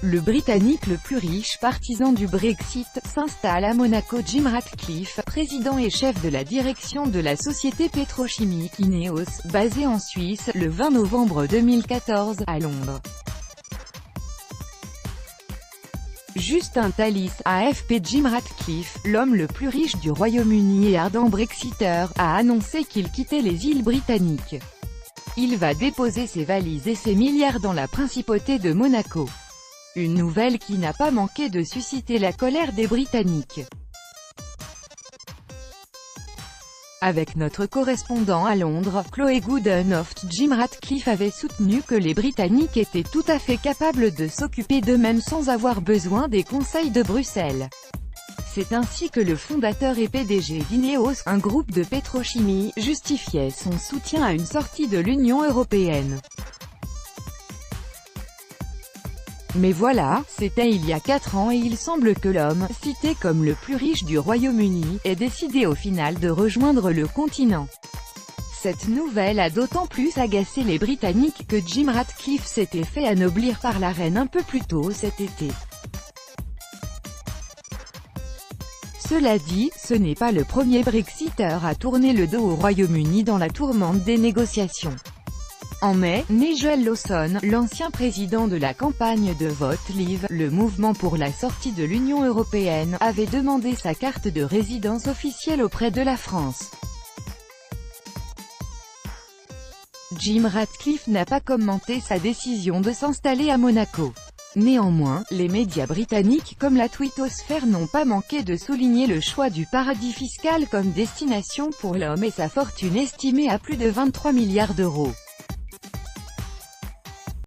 Le Britannique le plus riche partisan du Brexit, s'installe à Monaco. Jim Ratcliffe, président et chef de la direction de la société pétrochimique Ineos, basée en Suisse, le 20 novembre 2014, à Londres. Justin Tallis, AFP. Jim Ratcliffe, l'homme le plus riche du Royaume-Uni et ardent brexiteur, a annoncé qu'il quittait les îles britanniques. Il va déposer ses valises et ses milliards dans la principauté de Monaco. Une nouvelle qui n'a pas manqué de susciter la colère des Britanniques. Avec notre correspondant à Londres, Chloé Goodenhoft, Jim Ratcliffe avait soutenu que les Britanniques étaient tout à fait capables de s'occuper d'eux-mêmes sans avoir besoin des conseils de Bruxelles. C'est ainsi que le fondateur et PDG d'Ineos, un groupe de pétrochimie, justifiait son soutien à une sortie de l'Union européenne. Mais voilà, c'était il y a 4 ans et il semble que l'homme, cité comme le plus riche du Royaume-Uni, ait décidé au final de rejoindre le continent. Cette nouvelle a d'autant plus agacé les Britanniques que Jim Ratcliffe s'était fait anoblir par la reine un peu plus tôt cet été. Cela dit, ce n'est pas le premier Brexiteur à tourner le dos au Royaume-Uni dans la tourmente des négociations. En mai, Nigel Lawson, l'ancien président de la campagne de vote Leave, le mouvement pour la sortie de l'Union européenne, avait demandé sa carte de résidence officielle auprès de la France. Jim Ratcliffe n'a pas commenté sa décision de s'installer à Monaco. Néanmoins, les médias britanniques comme la twittosphère n'ont pas manqué de souligner le choix du paradis fiscal comme destination pour l'homme et sa fortune estimée à plus de 23 milliards d'euros.